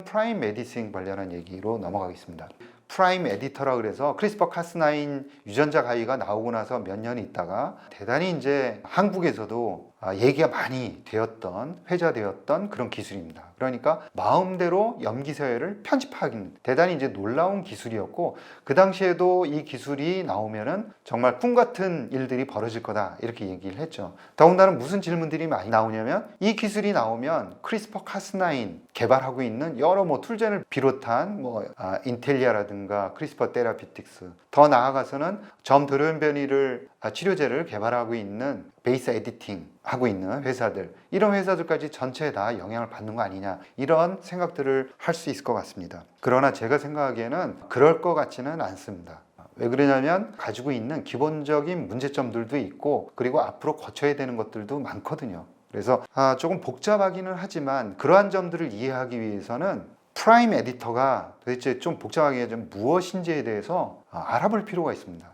프라임 메디싱 관련한 얘기로 넘어가겠습니다. 프라임 에디터라 그래서 크리스퍼 카스9 유전자 가위가 나오고 나서 몇 년 있다가 대단히 이제 한국에서도 얘기가 많이 되었던, 회자되었던 그런 기술입니다. 그러니까 마음대로 염기서열을 편집하기는 대단히 이제 놀라운 기술이었고, 그 당시에도 이 기술이 나오면은 정말 꿈 같은 일들이 벌어질 거다 이렇게 얘기를 했죠. 더군다나 무슨 질문들이 많이 나오냐면, 이 기술이 나오면 크리스퍼 카스9 개발하고 있는 여러 툴젠을 비롯한 인텔리아라든가 크리스퍼 테라피틱스, 더 나아가서는 점 돌연변이를 치료제를 개발하고 있는 베이스 에디팅 하고 있는 회사들, 이런 회사들까지 전체에 다 영향을 받는 거 아니냐, 이런 생각들을 할 수 있을 것 같습니다. 그러나 제가 생각하기에는 그럴 것 같지는 않습니다. 왜 그러냐면 가지고 있는 기본적인 문제점들도 있고, 그리고 앞으로 거쳐야 되는 것들도 많거든요. 그래서 조금 복잡하기는 하지만 그러한 점들을 이해하기 위해서는 프라임 에디터가 도대체 좀 복잡하게 좀 무엇인지에 대해서 알아볼 필요가 있습니다.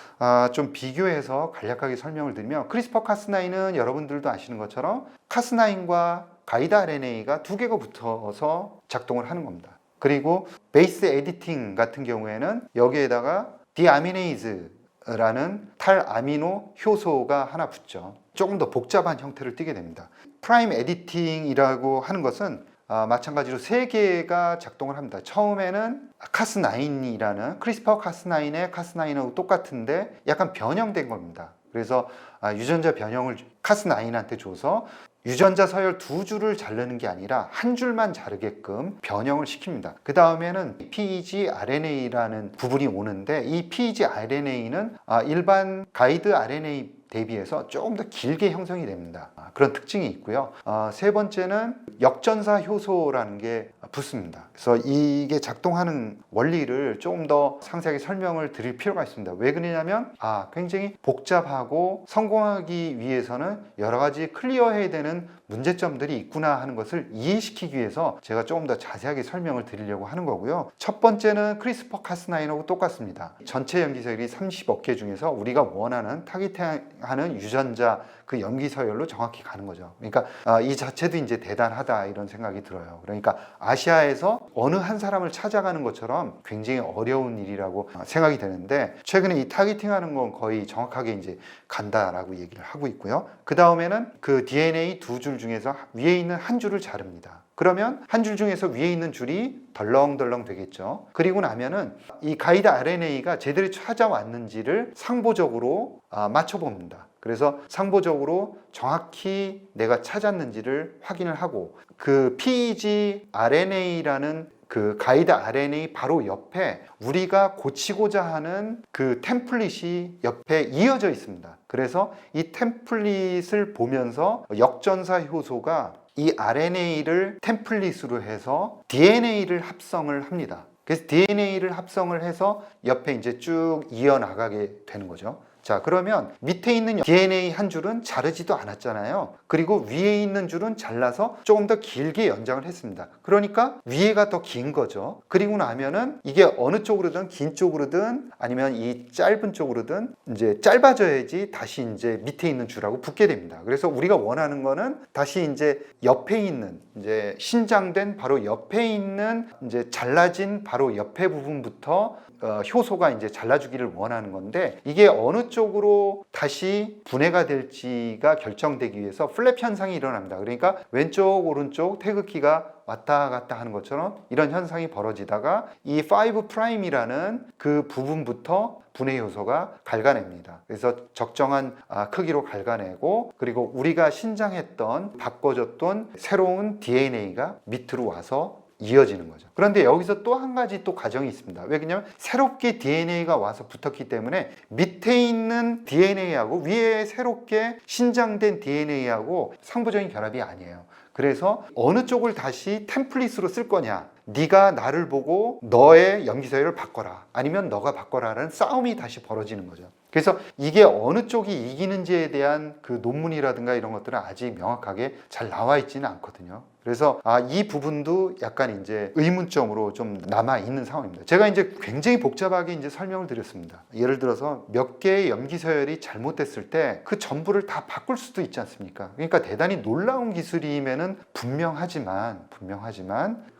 좀 비교해서 간략하게 설명을 드리면, 크리스퍼 카스9은 여러분들도 아시는 것처럼 카스9과 가이드 RNA가 두 개가 붙어서 작동을 하는 겁니다. 그리고 베이스 에디팅 같은 경우에는 여기에다가 디아미네이즈라는 탈아미노 효소가 하나 붙죠. 조금 더 복잡한 형태를 띠게 됩니다. 프라임 에디팅이라고 하는 것은 마찬가지로 세 개가 작동을 합니다. 처음에는 카스9이라는 크리스퍼 카스9의 카스9하고 똑같은데 약간 변형된 겁니다. 그래서 유전자 변형을 카스9한테 줘서 유전자 서열 두 줄을 자르는 게 아니라 한 줄만 자르게끔 변형을 시킵니다. 그 다음에는 PEG RNA라는 부분이 오는데, 이 PEG RNA는 일반 가이드 RNA 대비해서 조금 더 길게 형성이 됩니다. 그런 특징이 있고요. 세 번째는 역전사 효소라는 게 붙습니다. 그래서 이게 작동하는 원리를 조금 더 상세하게 설명을 드릴 필요가 있습니다. 왜 그러냐면 굉장히 복잡하고 성공하기 위해서는 여러 가지 클리어해야 되는 문제점들이 있구나 하는 것을 이해시키기 위해서 제가 조금 더 자세하게 설명을 드리려고 하는 거고요. 첫 번째는 크리스퍼 카스9하고 똑같습니다. 전체 염기서열이 30억 개 중에서 우리가 원하는 타깃하는 유전자 그 염기서열로 정확히 가는 거죠. 그러니까 이 자체도 이제 대단하다 이런 생각이 들어요. 그러니까 아시아에서 어느 한 사람을 찾아가는 것처럼 굉장히 어려운 일이라고 생각이 되는데, 최근에 이 타깃팅하는 건 거의 정확하게 이제 간다라고 얘기를 하고 있고요. 그 다음에는 그 DNA 두 줄 중에서 위에 있는 한 줄을 자릅니다. 그러면 한 줄 중에서 위에 있는 줄이 덜렁덜렁 되겠죠. 그리고 나면은 이 가이드 RNA가 제대로 찾아왔는지를 상보적으로 맞춰봅니다. 그래서 상보적으로 정확히 내가 찾았는지를 확인을 하고, 그 PEG RNA라는 그 가이드 RNA 바로 옆에 우리가 고치고자 하는 그 템플릿이 옆에 이어져 있습니다. 그래서 이 템플릿을 보면서 역전사 효소가 이 RNA를 템플릿으로 해서 DNA를 합성을 합니다. 그래서 DNA를 합성을 해서 옆에 이제 쭉 이어나가게 되는 거죠. 자, 그러면 밑에 있는 DNA 한 줄은 자르지도 않았잖아요. 그리고 위에 있는 줄은 잘라서 조금 더 길게 연장을 했습니다. 그러니까 위에가 더 긴 거죠. 그리고 나면은 이게 어느 쪽으로든, 긴 쪽으로든 아니면 이 짧은 쪽으로든 이제 짧아져야지 다시 이제 밑에 있는 줄하고 붙게 됩니다. 그래서 우리가 원하는 거는 다시 이제 옆에 있는, 이제 신장된 바로 옆에 있는 이제 잘라진 바로 옆에 부분부터 효소가 이제 잘라주기를 원하는 건데, 이게 어느 쪽으로 다시 분해가 될지가 결정되기 위해서 플랩 현상이 일어납니다. 그러니까 왼쪽 오른쪽 태극기가 왔다 갔다 하는 것처럼 이런 현상이 벌어지다가 이 5'이라는 그 부분부터 분해 요소가 갉아냅니다. 그래서 적정한 크기로 갉아내고, 그리고 우리가 신장했던 바꿔줬던 새로운 DNA가 밑으로 와서 이어지는 거죠. 그런데 여기서 또 한 가지 또 과정이 있습니다. 왜 그러냐면 새롭게 DNA가 와서 붙었기 때문에 밑에 있는 DNA하고 위에 새롭게 신장된 DNA하고 상부적인 결합이 아니에요. 그래서 어느 쪽을 다시 템플릿으로 쓸 거냐, 네가 나를 보고 너의 염기서열을 바꿔라, 아니면 너가 바꿔라라는 싸움이 다시 벌어지는 거죠. 그래서 이게 어느 쪽이 이기는지에 대한 그 논문이라든가 이런 것들은 아직 명확하게 잘 나와 있지는 않거든요. 그래서 이 부분도 약간 이제 의문점으로 좀 남아 있는 상황입니다. 제가 이제 굉장히 복잡하게 이제 설명을 드렸습니다. 예를 들어서 몇 개의 염기 서열이 잘못됐을 때 그 전부를 다 바꿀 수도 있지 않습니까? 그러니까 대단히 놀라운 기술이면은 분명하지만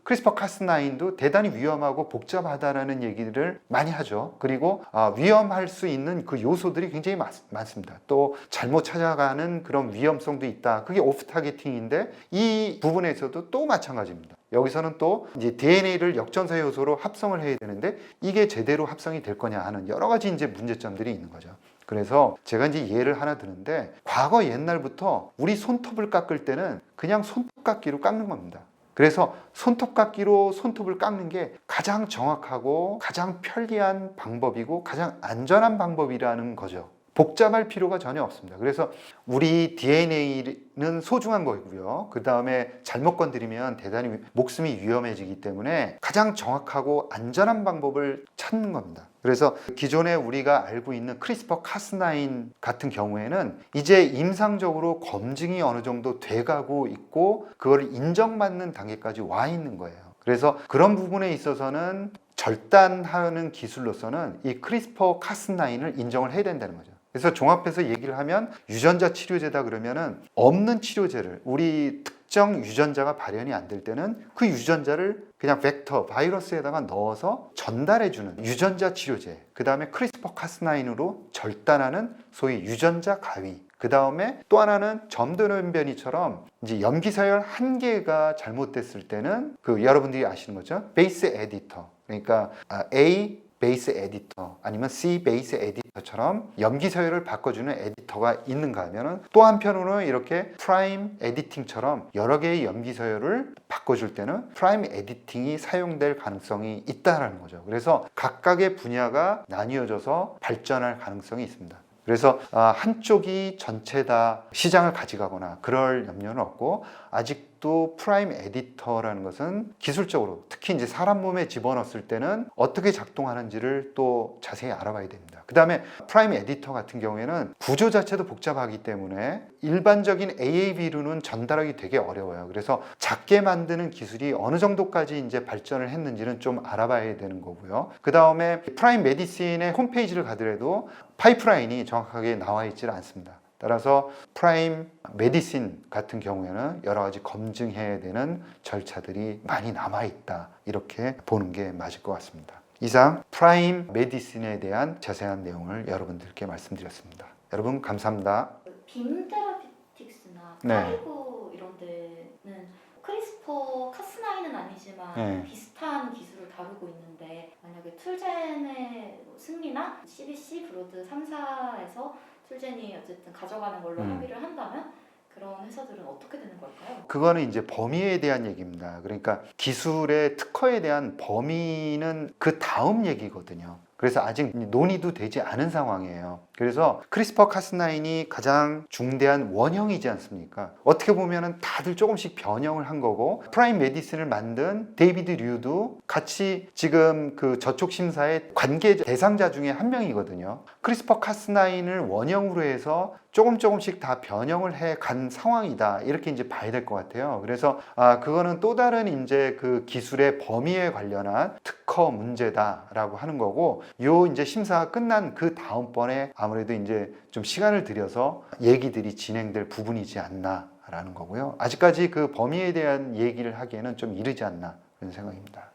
크리스퍼-카스9도 대단히 위험하고 복잡하다라는 얘기를 많이 하죠. 그리고 위험할 수 있는 그 요소들이 굉장히 많습니다. 또 잘못 찾아가는 그런 위험성도 있다. 그게 오프 타겟팅인데 이 부분에서도 또 마찬가지입니다. 여기서는 또 이제 DNA를 역전사 요소로 합성을 해야 되는데 이게 제대로 합성이 될 거냐 하는 여러 가지 이제 문제점들이 있는 거죠. 그래서 제가 이제 예를 하나 드는데 과거 옛날부터 우리 손톱을 깎을 때는 그냥 손톱깎이로 깎는 겁니다. 그래서 손톱깎이로 손톱을 깎는 게 가장 정확하고 가장 편리한 방법이고 가장 안전한 방법이라는 거죠. 복잡할 필요가 전혀 없습니다. 그래서 우리 DNA는 소중한 거고요. 그 다음에 잘못 건드리면 대단히 목숨이 위험해지기 때문에 가장 정확하고 안전한 방법을 찾는 겁니다. 그래서 기존에 우리가 알고 있는 크리스퍼-카스9 같은 경우에는 이제 임상적으로 검증이 어느 정도 돼가고 있고 그걸 인정받는 단계까지 와 있는 거예요. 그래서 그런 부분에 있어서는 절단하는 기술로서는 이 크리스퍼-카스9을 인정을 해야 된다는 거죠. 그래서 종합해서 얘기를 하면 유전자 치료제다 그러면은 없는 치료제를 우리 특정 유전자가 발현이 안 될 때는 그 유전자를 그냥 벡터, 바이러스에다가 넣어서 전달해주는 유전자 치료제, 그 다음에 크리스퍼-카스9으로 절단하는 소위 유전자 가위, 그 다음에 또 하나는 점도변변이처럼 이제 염기서열 한 개가 잘못됐을 때는 그 여러분들이 아시는 거죠? 베이스 에디터, 그러니까 A 베이스 에디터 아니면 C 베이스 에디터처럼 염기 서열을 바꿔주는 에디터가 있는가 하면은 또 한편으로는 이렇게 프라임 에디팅처럼 여러 개의 염기 서열을 바꿔줄 때는 프라임 에디팅이 사용될 가능성이 있다라는 거죠. 그래서 각각의 분야가 나뉘어져서 발전할 가능성이 있습니다. 그래서 한쪽이 전체 다 시장을 가져가거나 그럴 염려는 없고 아직도 프라임 에디터라는 것은 기술적으로 특히 이제 사람 몸에 집어넣었을 때는 어떻게 작동하는지를 또 자세히 알아봐야 됩니다. 그 다음에 프라임 에디터 같은 경우에는 구조 자체도 복잡하기 때문에 일반적인 AAV로는 전달하기 되게 어려워요. 그래서 작게 만드는 기술이 어느 정도까지 이제 발전을 했는지는 좀 알아봐야 되는 거고요. 그 다음에 프라임 메디신의 홈페이지를 가더라도 파이프라인이 정확하게 나와 있지 않습니다. 따라서 프라임 메디신 같은 경우에는 여러 가지 검증해야 되는 절차들이 많이 남아있다, 이렇게 보는 게 맞을 것 같습니다. 이상 프라임 메디신에 대한 자세한 내용을 여러분들께 말씀드렸습니다. 여러분 감사합니다. 빔 테라피틱스나 네. 카이브 이런 데는 크리스퍼-카스9은 아니지만 비슷한 기술을 다루고 있는데 만약에 툴젠의 승리나 CBC, 브로드 3사에서 툴젠이 어쨌든 가져가는 걸로 합의를 한다면 그런 회사들은 어떻게 되는 걸까요? 그거는 이제 범위에 대한 얘기입니다. 그러니까 기술의 특허에 대한 범위는 그 다음 얘기거든요. 그래서 아직 논의도 되지 않은 상황이에요. 그래서 크리스퍼-카스9이 가장 중대한 원형이지 않습니까? 어떻게 보면은 다들 조금씩 변형을 한 거고 프라임 메디슨을 만든 데이비드 류도 같이 지금 그 저촉 심사의 관계 대상자 중에 한 명이거든요. 크리스퍼-카스9을 원형으로 해서 조금씩 다 변형을 해 간 상황이다, 이렇게 이제 봐야 될 것 같아요. 그래서 그거는 또 다른 이제 그 기술의 범위에 관련한 특허 문제다라고 하는 거고, 요 이제 심사가 끝난 그 다음번에 아무래도 이제 좀 시간을 들여서 얘기들이 진행될 부분이지 않나라는 거고요. 아직까지 그 범위에 대한 얘기를 하기에는 좀 이르지 않나 그런 생각입니다.